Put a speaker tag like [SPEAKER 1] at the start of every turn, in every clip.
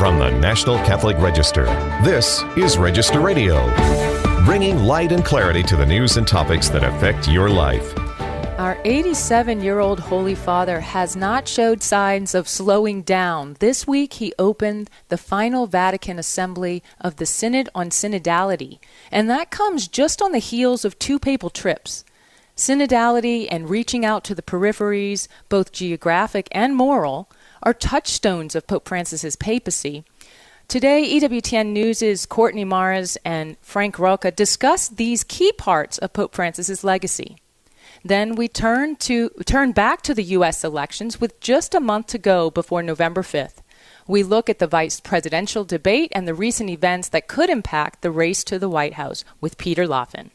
[SPEAKER 1] From the National Catholic Register, this is Register Radio, bringing light and clarity to the news and topics that affect your life.
[SPEAKER 2] Our 87-year-old Holy Father has not showed signs of slowing down. This week, he opened the final Vatican assembly of the Synod on Synodality, and that comes just on the heels of 2 papal trips. Synodality and reaching out to the peripheries, both geographic and moral, are touchstones of Pope Francis's papacy. Today, EWTN News' Courtney and Frank Rocca discuss these key parts of Pope Francis's legacy. Then we turn back to the U.S. elections with just a month to go before November 5th. We look at the vice presidential debate and the recent events that could impact the race to the White House with Peter Laffin.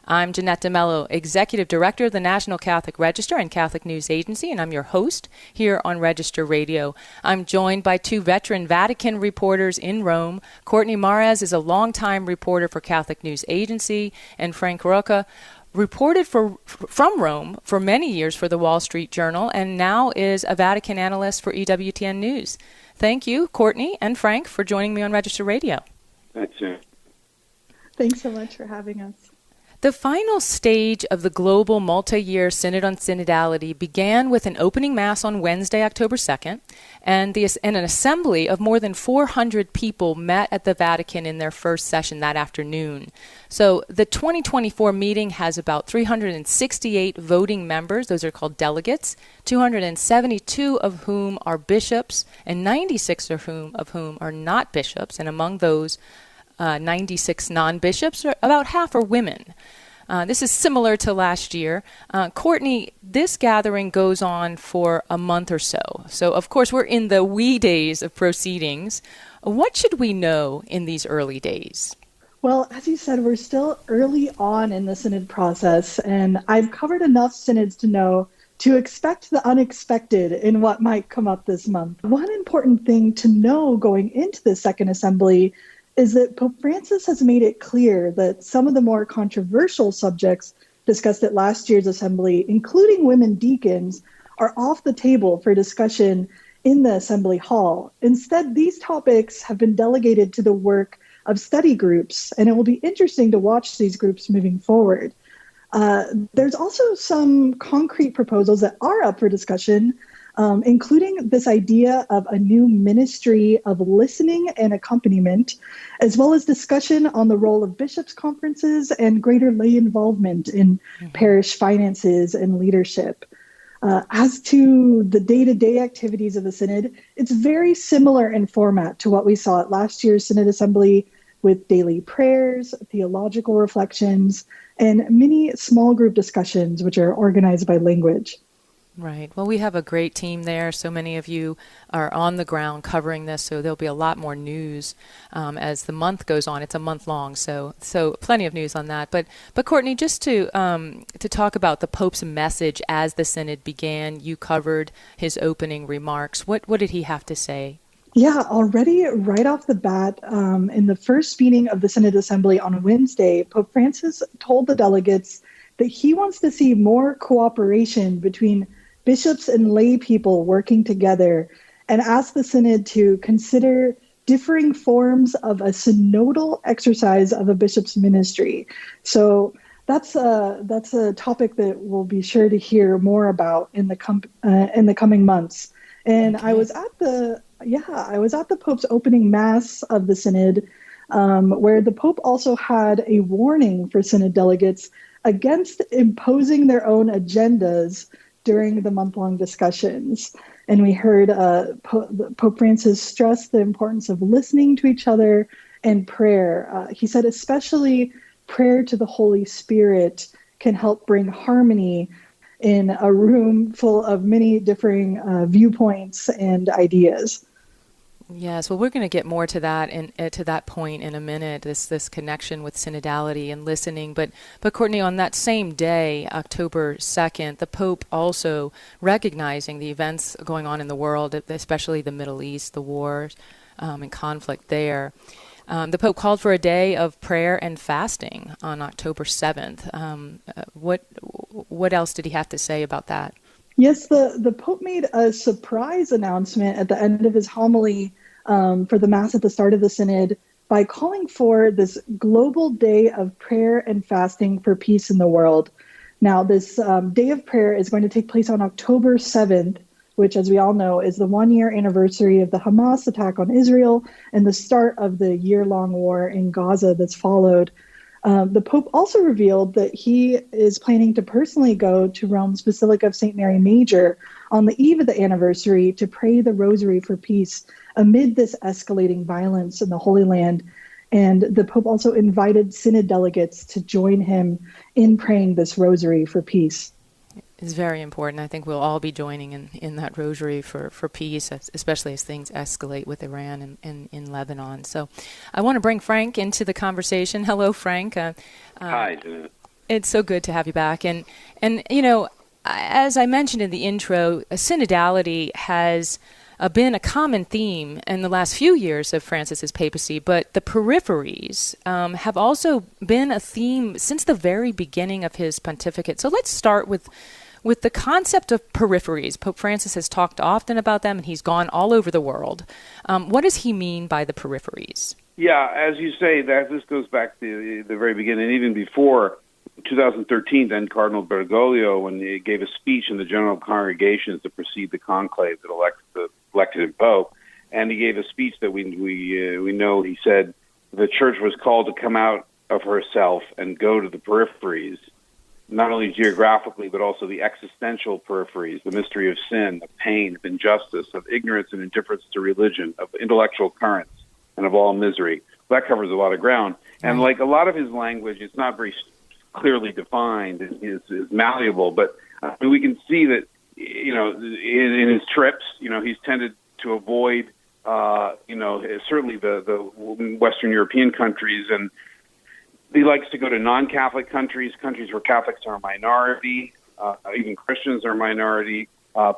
[SPEAKER 2] I'm Jeanette DeMello, Executive Director of the National Catholic Register and Catholic News Agency, and I'm your host here on Register Radio. I'm joined by 2 veteran Vatican reporters in Rome. Courtney is a longtime reporter for Catholic News Agency, and Frank Rocca reported from Rome for many years for the Wall Street Journal and now is a Vatican analyst for EWTN News. Thank you, Courtney and Frank, for joining me on Register Radio.
[SPEAKER 3] Thanks, Jen.
[SPEAKER 4] Thanks so much for having us.
[SPEAKER 2] The final stage of the global multi-year Synod on Synodality began with an opening Mass on Wednesday, October 2nd, and an assembly of more than 400 people met at the Vatican in their first session that afternoon. So the 2024 meeting has about 368 voting members. Those are called delegates, 272 of whom are bishops, and 96 of whom are not bishops, and among those 96 non-bishops, about half are women. This is similar to last year. Courtney, this gathering goes on for a month or so. So, of course, we're in the wee days of proceedings. What should we know in these early days?
[SPEAKER 4] Well, as you said, we're still early on in the Synod process, and I've covered enough Synods to know to expect the unexpected in what might come up this month. One important thing to know going into the second assembly is that Pope Francis has made it clear that some of the more controversial subjects discussed at last year's assembly, including women deacons, are off the table for discussion in the assembly hall. Instead, these topics have been delegated to the work of study groups, and it will be interesting to watch these groups moving forward. There's also some concrete proposals that are up for discussion, including this idea of a new ministry of listening and accompaniment, as well as discussion on the role of bishops' conferences and greater lay involvement in parish finances and leadership. As to the day-to-day activities of the Synod, it's very similar in format to what we saw at last year's Synod Assembly, with daily prayers, theological reflections, and many small group discussions, which are organized by language.
[SPEAKER 2] Right. Well, we have a great team there. So many of you are on the ground covering this, so there'll be a lot more news as the month goes on. It's a month long, so plenty of news on that. But Courtney, just to talk about the Pope's message as the Synod began, you covered his opening remarks. What did he have to say?
[SPEAKER 4] Yeah, already right off the bat, in the first meeting of the Synod Assembly on Wednesday, Pope Francis told the delegates that he wants to see more cooperation between bishops and lay people working together, and asked the Synod to consider differing forms of a synodal exercise of a bishop's ministry. So that's a topic that we'll be sure to hear more about in the coming months. And okay. I was at the Pope's opening Mass of the Synod, where the Pope also had a warning for Synod delegates against imposing their own agendas during the month-long discussions. And we heard Pope Francis stress the importance of listening to each other and prayer. He said especially prayer to the Holy Spirit can help bring harmony in a room full of many differing viewpoints and ideas.
[SPEAKER 2] Yes, well, we're going to get more to that and to that point in a minute. This connection with synodality and listening. But Courtney, on that same day, October 2nd, the Pope also recognizing the events going on in the world, especially the Middle East, the wars and conflict there. The Pope called for a day of prayer and fasting on October 7th. What else did he have to say about that?
[SPEAKER 4] Yes, the Pope made a surprise announcement at the end of his homily for the Mass at the start of the Synod by calling for this global day of prayer and fasting for peace in the world. Now, this day of prayer is going to take place on October 7th, which, as we all know, is the one-year anniversary of the Hamas attack on Israel and the start of the year-long war in Gaza that's followed. The Pope also revealed that he is planning to personally go to Rome's Basilica of St. Mary Major on the eve of the anniversary to pray the Rosary for peace amid this escalating violence in the Holy Land. And the Pope also invited Synod delegates to join him in praying this Rosary for peace.
[SPEAKER 2] It's very important. I think we'll all be joining in that Rosary for peace, especially as things escalate with Iran and in Lebanon. So I want to bring Frank into the conversation. Hello, Frank.
[SPEAKER 3] Hi.
[SPEAKER 2] It's so good to have you back. And you know, as I mentioned in the intro, synodality has been a common theme in the last few years of Francis's papacy, but the peripheries have also been a theme since the very beginning of his pontificate. So let's start with the concept of peripheries. Pope Francis has talked often about them, and he's gone all over the world. What does he mean by the peripheries?
[SPEAKER 3] Yeah, as you say, that this goes back to the very beginning, even before 2013, then Cardinal Bergoglio, when he gave a speech in the General Congregations to precede the conclave that elected him Pope, and he gave a speech that we know he said the Church was called to come out of herself and go to the peripheries, not only geographically, but also the existential peripheries, the mystery of sin, of pain, of injustice, of ignorance and indifference to religion, of intellectual currents, and of all misery. That covers a lot of ground. And like a lot of his language, it's not very clearly defined, is malleable, but we can see that, you know, in his trips, you know, he's tended to avoid, you know, certainly the Western European countries, and he likes to go to non-Catholic countries where Catholics are a minority, even Christians are a minority,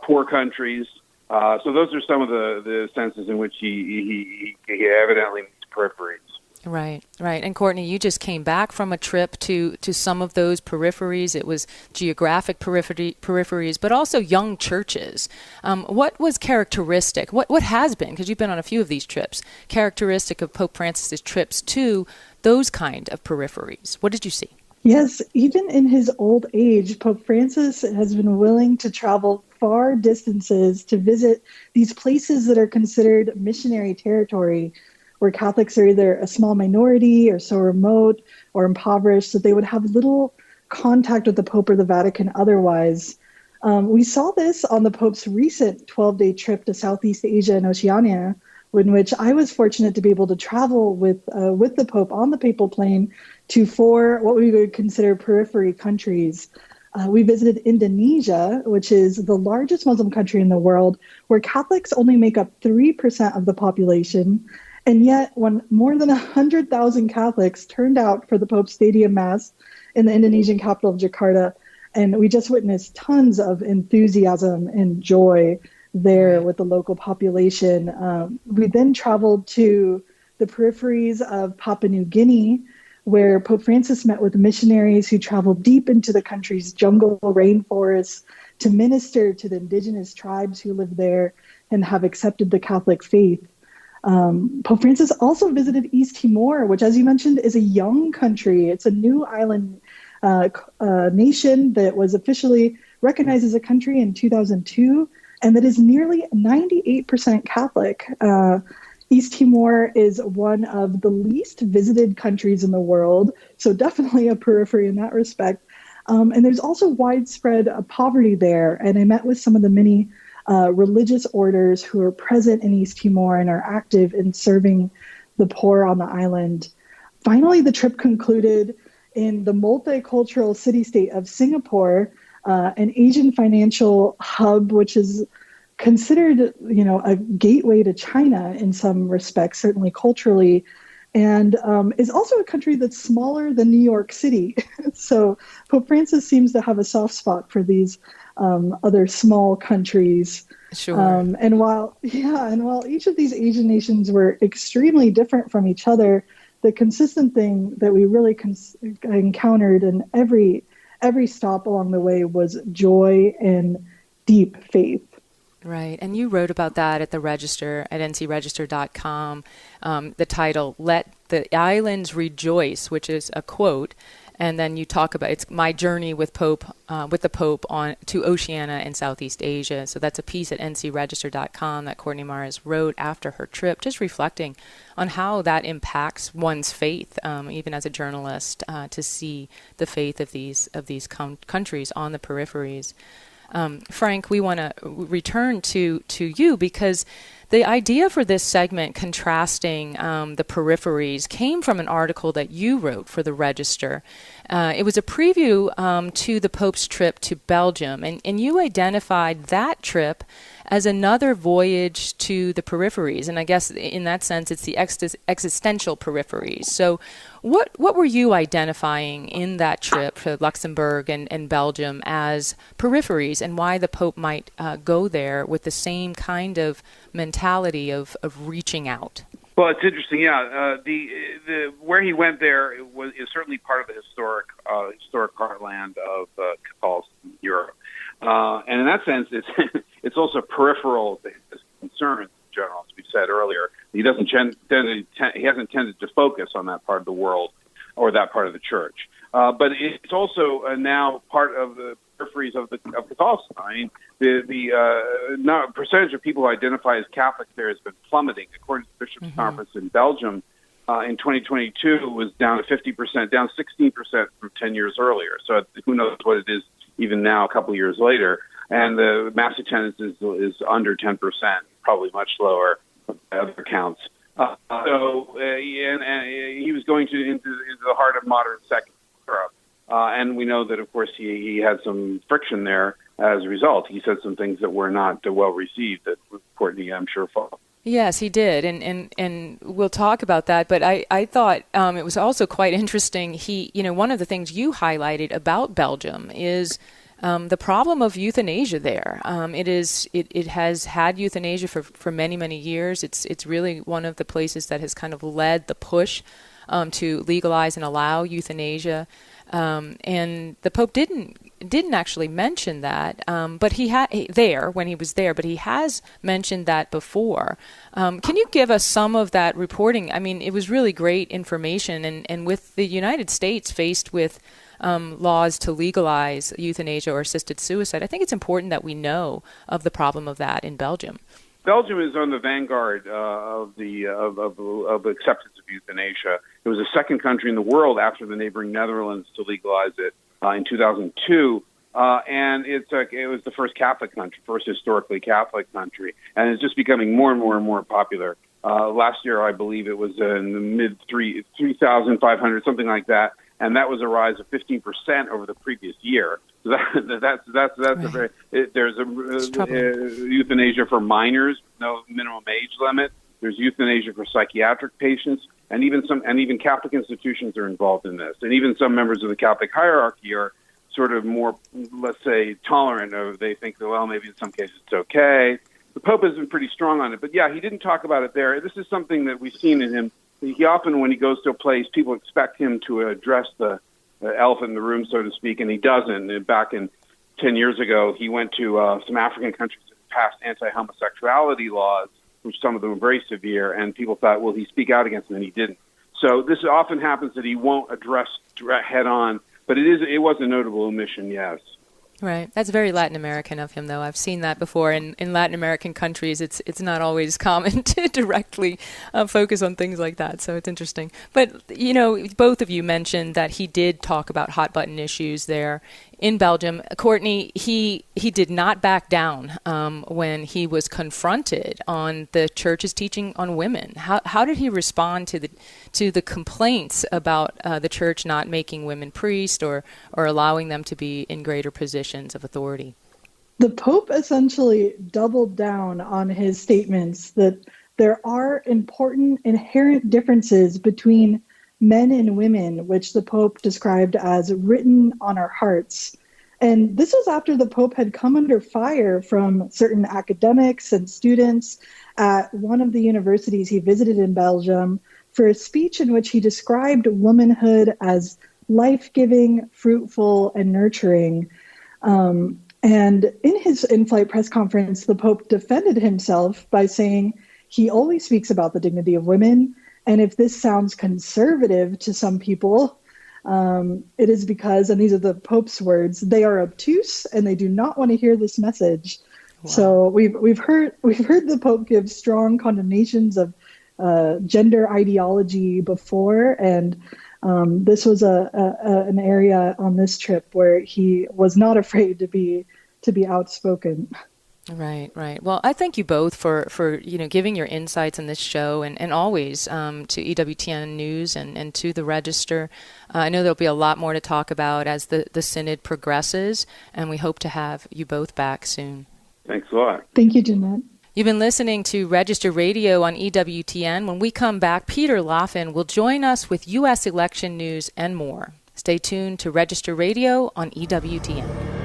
[SPEAKER 3] poor countries. So those are some of the senses in which he evidently means peripheries.
[SPEAKER 2] Right. And Courtney, you just came back from a trip to some of those peripheries. It was geographic peripheries, but also young churches. What was characteristic? What has been, because you've been on a few of these trips, characteristic of Pope Francis's trips to those kind of peripheries? What did you see?
[SPEAKER 4] Yes, even in his old age, Pope Francis has been willing to travel far distances to visit these places that are considered missionary territory, where Catholics are either a small minority or so remote or impoverished that they would have little contact with the Pope or the Vatican otherwise. We saw this on the Pope's recent 12-day trip to Southeast Asia and Oceania, in which I was fortunate to be able to travel with the Pope on the papal plane to 4 what we would consider periphery countries. We visited Indonesia, which is the largest Muslim country in the world, where Catholics only make up 3% of the population. And yet, when more than 100,000 Catholics turned out for the Pope's Stadium Mass in the Indonesian capital of Jakarta, and we just witnessed tons of enthusiasm and joy there with the local population. We then traveled to the peripheries of Papua New Guinea, where Pope Francis met with missionaries who traveled deep into the country's jungle rainforests to minister to the indigenous tribes who live there and have accepted the Catholic faith. Pope Francis also visited East Timor, which, as you mentioned, is a young country. It's a new island nation that was officially recognized as a country in 2002, and that is nearly 98% Catholic. East Timor is one of the least visited countries in the world, so definitely a periphery in that respect. And there's also widespread poverty there, and I met with some of the many religious orders who are present in East Timor and are active in serving the poor on the island. Finally, the trip concluded in the multicultural city-state of Singapore, an Asian financial hub, which is considered, you know, a gateway to China in some respects, certainly culturally, and is also a country that's smaller than New York City. So Pope Francis seems to have a soft spot for these other small countries.
[SPEAKER 2] Sure.
[SPEAKER 4] And while each of these Asian nations were extremely different from each other, the consistent thing that we really encountered in every stop along the way was joy and deep faith.
[SPEAKER 2] Right. And you wrote about that at the Register, at ncregister.com. The title, Let the Islands Rejoice, which is a quote. And then you talk about it's my journey with the Pope on to Oceania and Southeast Asia. So that's a piece at ncregister.com that Courtney Mares wrote after her trip, just reflecting on how that impacts one's faith, even as a journalist, to see the faith of these countries on the peripheries. Frank, we want to return to you because the idea for this segment contrasting the peripheries came from an article that you wrote for the Register. It was a preview to the Pope's trip to Belgium, and you identified that trip as another voyage to the peripheries. And I guess in that sense, it's the existential peripheries. So what were you identifying in that trip to Luxembourg and Belgium as peripheries, and why the Pope might go there with the same kind of mentality of reaching out?
[SPEAKER 3] Well, it's interesting. Yeah, the where he went there is certainly part of the historic heartland of Catholicism, Europe, and in that sense, it's also peripheral to his concerns in general, as we said earlier. He he hasn't tended to focus on that part of the world or that part of the church, but it's also now part of the peripheries of Catholicism. I mean, the percentage of people who identify as Catholic there has been plummeting. According to the Bishops' Conference in Belgium, in 2022 it was down to 50%, down 16% from 10 years earlier. So who knows what it is even now, a couple of years later. And the mass attendance is under 10%, probably much lower by other counts. He was going into the heart of modern secular Europe. And we know that, of course, he had some friction there as a result. He said some things that were not well received that Courtney, I'm sure, followed.
[SPEAKER 2] Yes, he did, and we'll talk about that. But I thought it was also quite interesting. One of the things you highlighted about Belgium is the problem of euthanasia there. It has had euthanasia for many, many years. It's really one of the places that has kind of led the push to legalize and allow euthanasia. And the Pope didn't actually mention that, but he had there when he was there. But he has mentioned that before. Can you give us some of that reporting? I mean, it was really great information, and with the United States faced with laws to legalize euthanasia or assisted suicide, I think it's important that we know of the problem of that in Belgium.
[SPEAKER 3] Belgium is on the vanguard of acceptance of euthanasia. It was the second country in the world after the neighboring Netherlands to legalize it in 2002, and it was the first Catholic country, first historically Catholic country, and it's just becoming more and more and more popular. Last year, I believe it was in the mid 3,500, something like that, and that was a rise of 15% over the previous year. So that's right. A very there's euthanasia for minors, no minimum age limit. There's euthanasia for psychiatric patients, and even Catholic institutions are involved in this. And even some members of the Catholic hierarchy are sort of more, let's say, tolerant of. They think that, well, maybe in some cases it's okay. The Pope has been pretty strong on it, but yeah, he didn't talk about it there. This is something that we've seen in him. He often, when he goes to a place, people expect him to address the elephant in the room, so to speak, and he doesn't. And back in 10 years ago, he went to some African countries that passed anti-homosexuality laws, which some of them were very severe, and people thought, will he speak out against them? And he didn't. So this often happens that he won't address head on, but it was a notable omission, yes.
[SPEAKER 2] Right. That's very Latin American of him, though. I've seen that before. In Latin American countries, it's not always common to directly focus on things like that. So it's interesting. But, both of you mentioned that he did talk about hot-button issues there in Belgium. Courtney, he did not back down when he was confronted on the church's teaching on women. How did he respond to the complaints about the church not making women priests or allowing them to be in greater positions of authority?
[SPEAKER 4] The Pope essentially doubled down on his statements that there are important inherent differences between men and women, which the Pope described as written on our hearts. And this was after the Pope had come under fire from certain academics and students at one of the universities he visited in Belgium for a speech in which he described womanhood as life-giving, fruitful, and nurturing. And in his in-flight press conference, the Pope defended himself by saying he always speaks about the dignity of women. And if this sounds conservative to some people, it is because, and these are the Pope's words, they are obtuse and they do not want to hear this message. Wow. So we've heard the Pope give strong condemnations of gender ideology before, and this was an area on this trip where he was not afraid to be outspoken.
[SPEAKER 2] Right. Well, I thank you both for giving your insights in this show and always to EWTN News and to the Register. I know there'll be a lot more to talk about as the Synod progresses, and we hope to have you both back soon.
[SPEAKER 3] Thanks a lot.
[SPEAKER 4] Thank you, Jeanette.
[SPEAKER 2] You've been listening to Register Radio on EWTN. When we come back, Peter Laffin will join us with U.S. election news and more. Stay tuned to Register Radio on EWTN.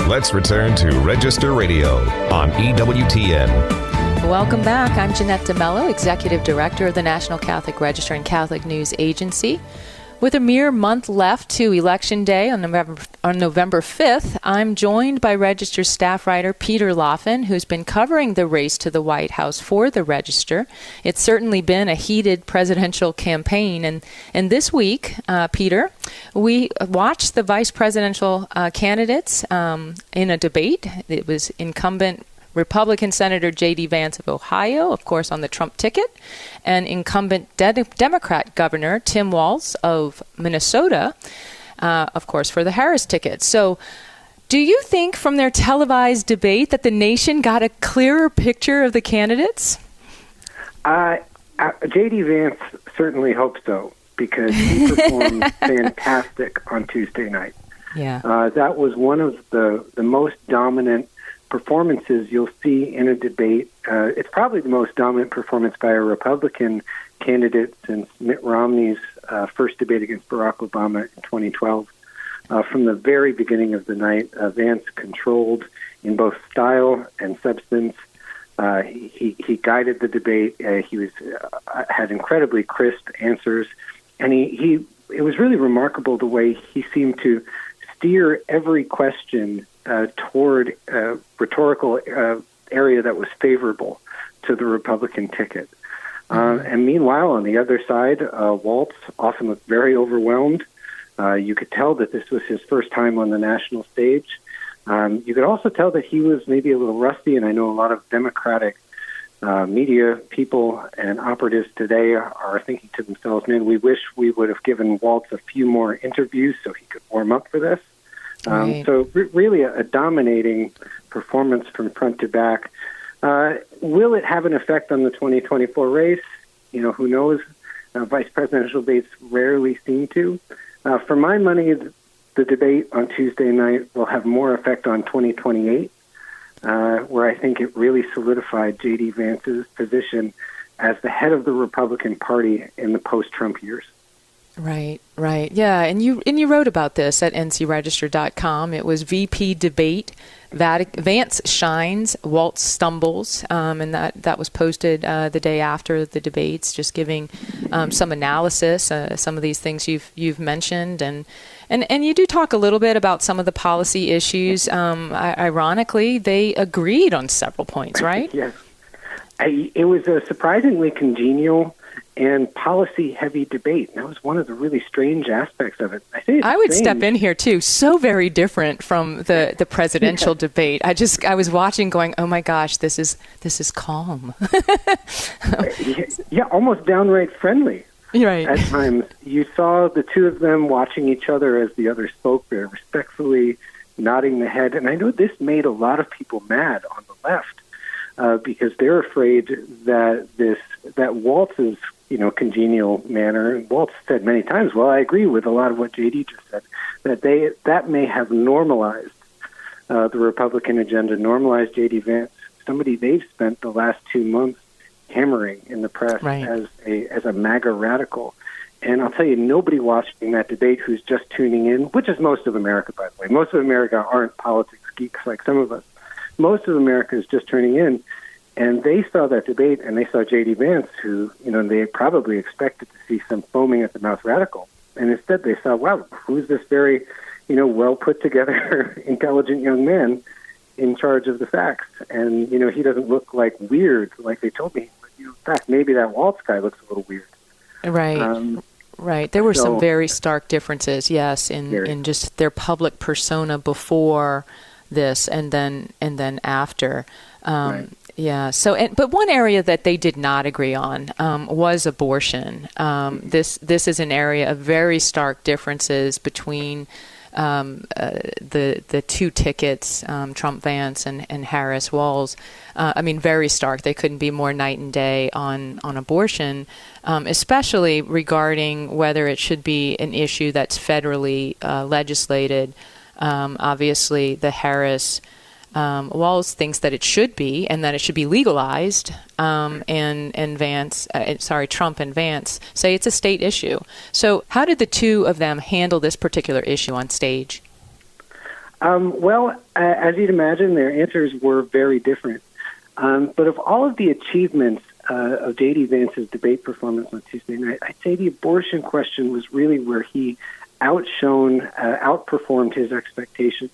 [SPEAKER 1] Let's return to Register Radio on EWTN.
[SPEAKER 2] Welcome back. I'm Jeanette DeMello, Executive Director of the National Catholic Register and Catholic News Agency. With a mere month left to Election Day on November 5th, I'm joined by Register staff writer Peter Laffin, who's been covering the race to the White House for the Register. It's certainly been a heated presidential campaign. And this week, Peter, we watched the vice presidential candidates in a debate. It was incumbent Republican Senator J.D. Vance of Ohio, of course, on the Trump ticket, and incumbent Democrat Governor Tim Walz of Minnesota, of course, for the Harris ticket. So do you think from their televised debate that the nation got a clearer picture of the candidates?
[SPEAKER 5] J.D. Vance certainly hopes so, because he performed fantastic on Tuesday night.
[SPEAKER 2] Yeah.
[SPEAKER 5] That was one of the most dominant performances you'll see in a debate. It's probably the most dominant performance by a Republican candidate since Mitt Romney's first debate against Barack Obama in 2012. From the very beginning of the night, Vance controlled in both style and substance. He guided the debate. He had incredibly crisp answers, and it was really remarkable the way he seemed to steer every question toward a rhetorical area that was favorable to the Republican ticket. And meanwhile, on the other side, Walz often looked very overwhelmed. You could tell that this was his first time on the national stage. You could also tell that he was maybe a little rusty, and I know a lot of Democratic media people and operatives today are thinking to themselves, man, we wish we would have given Walz a few more interviews so he could warm up for this.
[SPEAKER 2] Right.
[SPEAKER 5] So really a dominating performance from front to back. Will it have an effect on the 2024 race? Who knows? Vice presidential debates rarely seem to. For my money, the debate on Tuesday night will have more effect on 2028, where I think it really solidified J.D. Vance's position as the head of the Republican Party in the post-Trump years.
[SPEAKER 2] Right. Yeah, and you wrote about this at ncregister.com. It was VP debate, Vance shines, Walz stumbles, and that was posted the day after the debates, just giving some analysis, some of these things you've mentioned, and you do talk a little bit about some of the policy issues. Ironically, they agreed on several points, right?
[SPEAKER 5] Yes. It was a surprisingly congenial and policy-heavy debate. That was one of the really strange aspects of it. I would
[SPEAKER 2] step in here too. So very different from the presidential debate. I was watching, going, "Oh my gosh, this is calm."
[SPEAKER 5] Yeah, almost downright friendly.
[SPEAKER 2] Right.
[SPEAKER 5] At times, you saw the two of them watching each other as the other spoke. They're respectfully nodding the head, and I know this made a lot of people mad on the left because they're afraid that Walz's congenial manner. Walz said many times, well, I agree with a lot of what J.D. just said, that may have normalized the Republican agenda, normalized J.D. Vance, somebody they've spent the last 2 months hammering in the press
[SPEAKER 2] right.
[SPEAKER 5] as a MAGA radical. And I'll tell you, nobody watching that debate who's just tuning in, which is most of America, by the way. Most of America aren't politics geeks like some of us. Most of America is just tuning in, and they saw that debate, and they saw J.D. Vance, who, they probably expected to see some foaming at the mouth radical. And instead they saw, wow, who's this very, well put together, intelligent young man in charge of the facts? And, he doesn't look like weird, like they told me. In fact, maybe that Waltz guy looks a little weird.
[SPEAKER 2] Right. Right. There were some very stark differences, yes, in just their public persona before this and then after.
[SPEAKER 5] Right.
[SPEAKER 2] Yeah. So, but one area that they did not agree on was abortion. This is an area of very stark differences between the two tickets, Trump Vance and Harris Walz. Very stark. They couldn't be more night and day on abortion, especially regarding whether it should be an issue that's federally legislated. Obviously, the Harris Walz thinks that it should be, and that it should be legalized. And Trump and Vance say it's a state issue. So, how did the two of them handle this particular issue on stage?
[SPEAKER 5] As you'd imagine, their answers were very different. But of all of the achievements of J.D. Vance's debate performance on Tuesday night, I'd say the abortion question was really where he outperformed his expectations.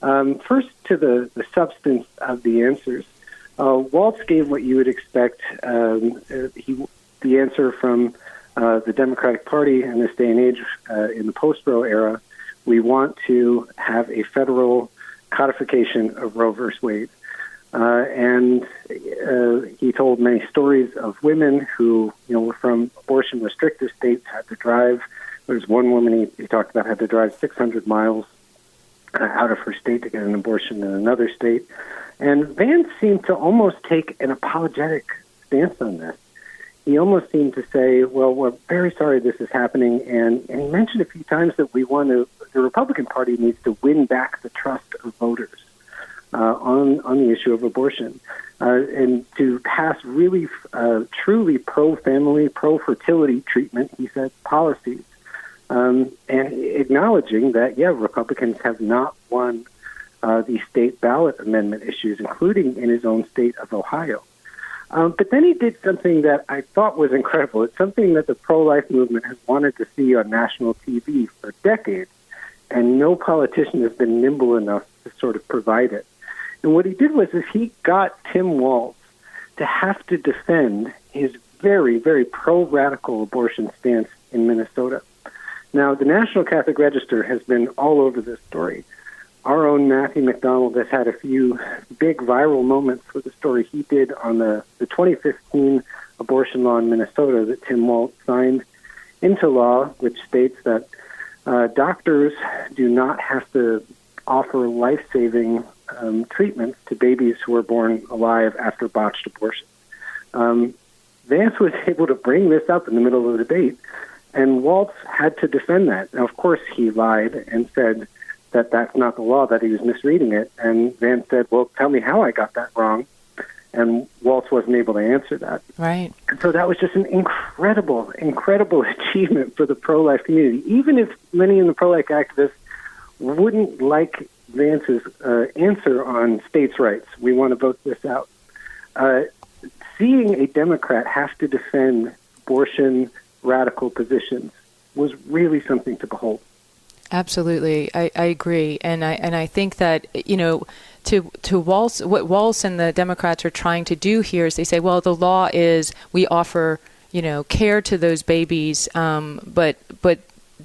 [SPEAKER 5] First, to the substance of the answers. Waltz gave what you would expect, the answer from the Democratic Party in this day and age, in the post-Roe era. We want to have a federal codification of Roe v. Wade. And he told many stories of women who, were from abortion-restrictive states, had to drive. There's one woman he talked about had to drive 600 miles out of her state to get an abortion in another state. And Vance seemed to almost take an apologetic stance on this. He almost seemed to say, well, we're very sorry this is happening. And he mentioned a few times that the Republican Party needs to win back the trust of voters on the issue of abortion, and to pass really truly pro-family, pro-fertility treatment, he said, policies. And acknowledging that, Republicans have not won the state ballot amendment issues, including in his own state of Ohio. But then he did something that I thought was incredible. It's something that the pro-life movement has wanted to see on national TV for decades, and no politician has been nimble enough to sort of provide it. And what he did was he got Tim Walz to have to defend his very, very pro-radical abortion stance in Minnesota. Now, the National Catholic Register has been all over this story. Our own Matthew McDonald has had a few big viral moments with the story he did on the 2015 abortion law in Minnesota that Tim Walz signed into law, which states that doctors do not have to offer life-saving treatments to babies who are born alive after botched abortion. Vance was able to bring this up in the middle of the debate, and Waltz had to defend that. Now, of course, he lied and said that that's not the law, that he was misreading it. And Vance said, well, tell me how I got that wrong. And Waltz wasn't able to answer that.
[SPEAKER 2] Right.
[SPEAKER 5] And so that was just an incredible, incredible achievement for the pro-life community. Even if many in the pro-life activists wouldn't like Vance's answer on states' rights, we want to vote this out. Seeing a Democrat have to defend abortion radical positions was really something to behold.
[SPEAKER 2] Absolutely, I agree, and I think that to Waltz, what Waltz and the Democrats are trying to do here is they say, well, the law is we offer care to those babies, but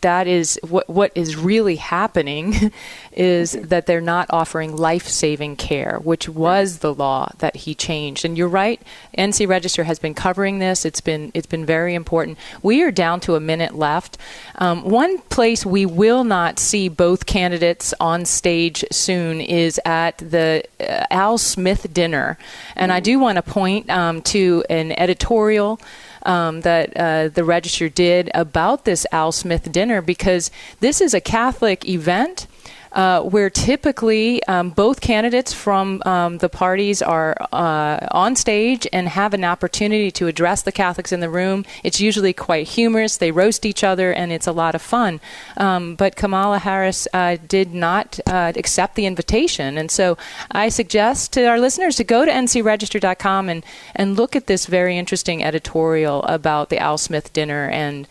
[SPEAKER 2] that is what is really happening is that they're not offering life-saving care, which was the law that he changed. And you're right, NC Register has been covering this. It's been very important. We are down to a minute left. One place we will not see both candidates on stage soon is at the Al Smith dinner. And I do want to point to an editorial that the Register did about this Al Smith dinner, because this is a Catholic event, where typically both candidates from the parties are on stage and have an opportunity to address the Catholics in the room. It's usually quite humorous. They roast each other, and it's a lot of fun. But Kamala Harris did not accept the invitation. And so I suggest to our listeners to go to ncregister.com and look at this very interesting editorial about the Al Smith dinner and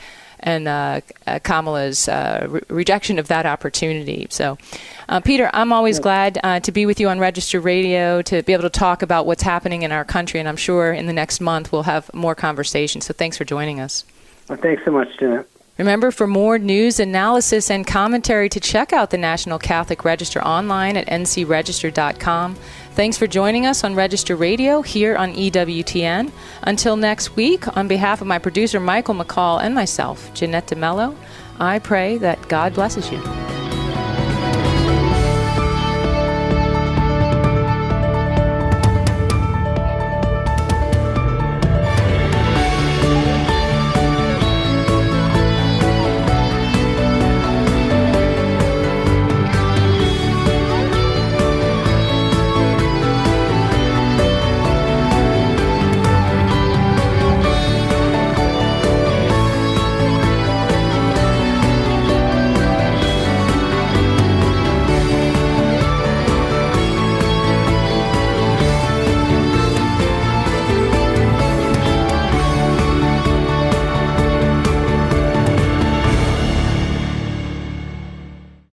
[SPEAKER 2] Kamala's rejection of that opportunity. So, Peter, I'm always glad to be with you on Register Radio, to be able to talk about what's happening in our country, and I'm sure in the next month we'll have more conversations. So thanks for joining us.
[SPEAKER 5] Well, thanks so much, Jeanette.
[SPEAKER 2] Remember, for more news, analysis, and commentary, to check out the National Catholic Register online at ncregister.com. Thanks for joining us on Register Radio here on EWTN. Until next week, on behalf of my producer Michael McCall and myself, Jeanette DeMello, I pray that God blesses you.